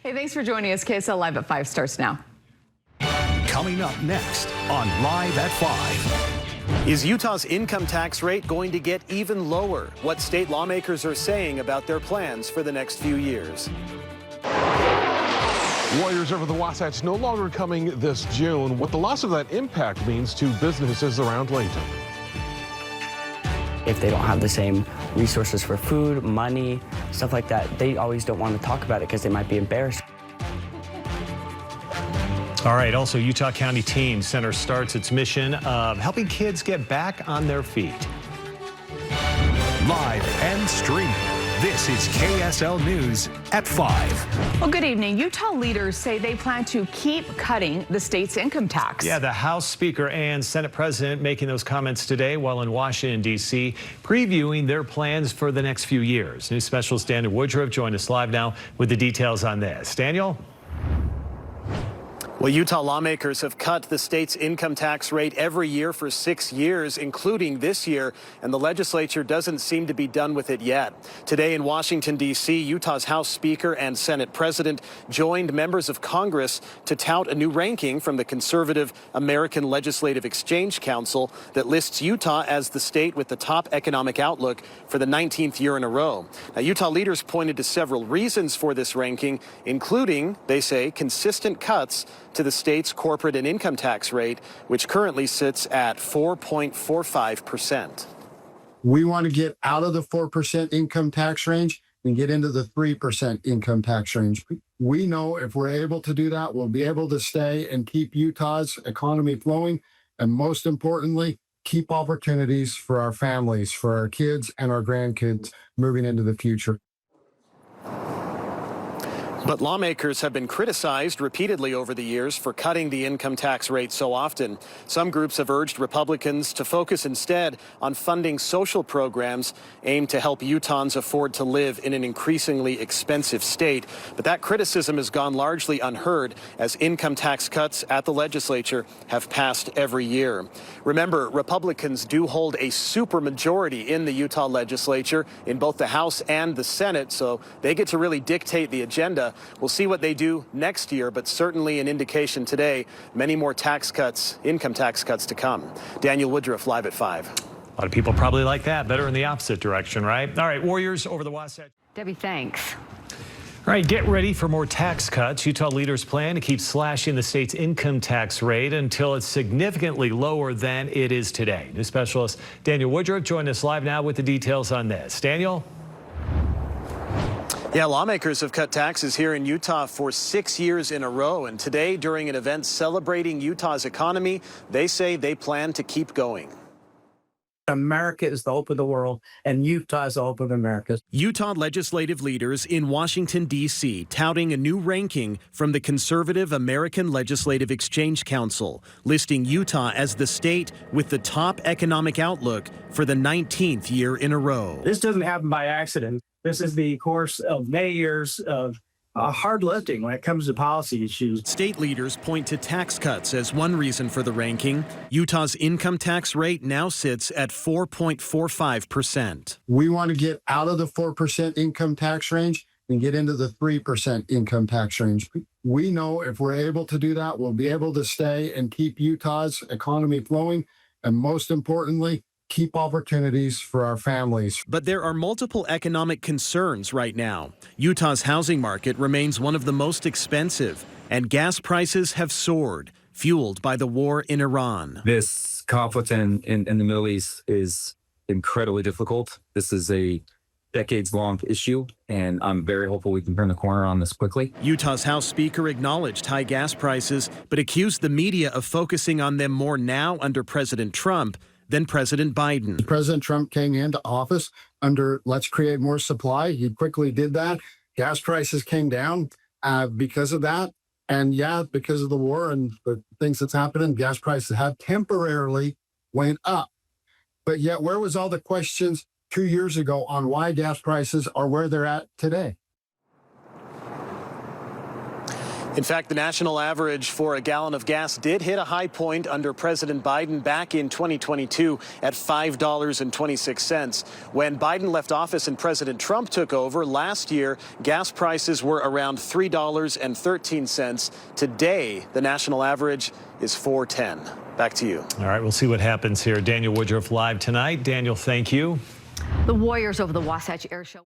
Hey, thanks for joining us. KSL Live at 5 starts now. Coming up next on Live at 5. Is Utah's income tax rate going to get even lower? What state lawmakers are saying about their plans for the next few years. Warriors over the Wasatch no longer coming this June. What the loss of that impact means to businesses around Layton. If they don't have the same resources for food, money, stuff like that, they always don't want to talk about it because they might be embarrassed. All right, also Utah County Teen Center starts its mission of helping kids get back on their feet. Live and streaming. This is KSL News at 5. Well, good evening. Utah leaders say they plan to keep cutting the state's income tax. Yeah, the House Speaker and Senate President making those comments today while in Washington, D.C., previewing their plans for the next few years. News specialist Daniel Woodruff joined us live now with the details on this. Daniel? Well, Utah lawmakers have cut the state's income tax rate every year for 6 years, including this year, and the legislature doesn't seem to be done with it yet. Today in Washington, D.C., Utah's House Speaker and Senate President joined members of Congress to tout a new ranking from the conservative American Legislative Exchange Council that lists Utah as the state with the top economic outlook for the 19th year in a row. Now, Utah leaders pointed to several reasons for this ranking, including, they say, consistent cuts to the state's corporate and income tax rate, which currently sits at 4.45%. We want to get out of the 4% income tax range and get into the 3% income tax range. We know if we're able to do that, we'll be able to stay and keep Utah's economy flowing, and most importantly, keep opportunities for our families, for our kids and our grandkids moving into the future. But lawmakers have been criticized repeatedly over the years for cutting the income tax rate so often. Some groups have urged Republicans to focus instead on funding social programs aimed to help Utahns afford to live in an increasingly expensive state. But that criticism has gone largely unheard as income tax cuts at the legislature have passed every year. Remember, Republicans do hold a supermajority in the Utah legislature in both the House and the Senate, so they get to really dictate the agenda. We'll see what they do next year, but certainly an indication today, many more tax cuts, income tax cuts to come. Daniel Woodruff, live at 5. A lot of people probably like that, better in the opposite direction, right? All right, Warriors over the Wasatch. Debbie, thanks. All right, get ready for more tax cuts. Utah leaders plan to keep slashing the state's income tax rate until it's significantly lower than it is today. News specialist Daniel Woodruff joined us live now with the details on this. Daniel? Yeah, lawmakers have cut taxes here in Utah for 6 years in a row. And today, during an event celebrating Utah's economy, they say they plan to keep going. America is the hope of the world, and Utah is the hope of America. Utah legislative leaders in Washington, D.C., touting a new ranking from the conservative American Legislative Exchange Council, listing Utah as the state with the top economic outlook for the 19th year in a row. This doesn't happen by accident. This is the course of many years of hard lifting when it comes to policy issues. State leaders point to tax cuts as one reason for the ranking. Utah's income tax rate now sits at 4.45%. We want to get out of the 4% income tax range and get into the 3% income tax range. We know if we're able to do that, we'll be able to stay and keep Utah's economy flowing, and most importantly, keep opportunities for our families. But there are multiple economic concerns right now. Utah's housing market remains one of the most expensive, and gas prices have soared, fueled by the war in Iran. This conflict in the Middle East is incredibly difficult. This is a decades-long issue, and I'm very hopeful we can turn the corner on this quickly. Utah's House Speaker acknowledged high gas prices, but accused the media of focusing on them more now under President Trump than President Biden. President Trump came into office under let's create more supply. He quickly did that. Gas prices came down because of that. And yeah, because of the war and the things that's happening, gas prices have temporarily went up. But yet, where was all the questions 2 years ago on why gas prices are where they're at today? In fact, the national average for a gallon of gas did hit a high point under President Biden back in 2022 at $5.26. When Biden left office and President Trump took over last year, gas prices were around $3.13. Today, the national average is $4.10. Back to you. All right, we'll see what happens here. Daniel Woodruff live tonight. Daniel, thank you. The Warriors over the Wasatch Air Show.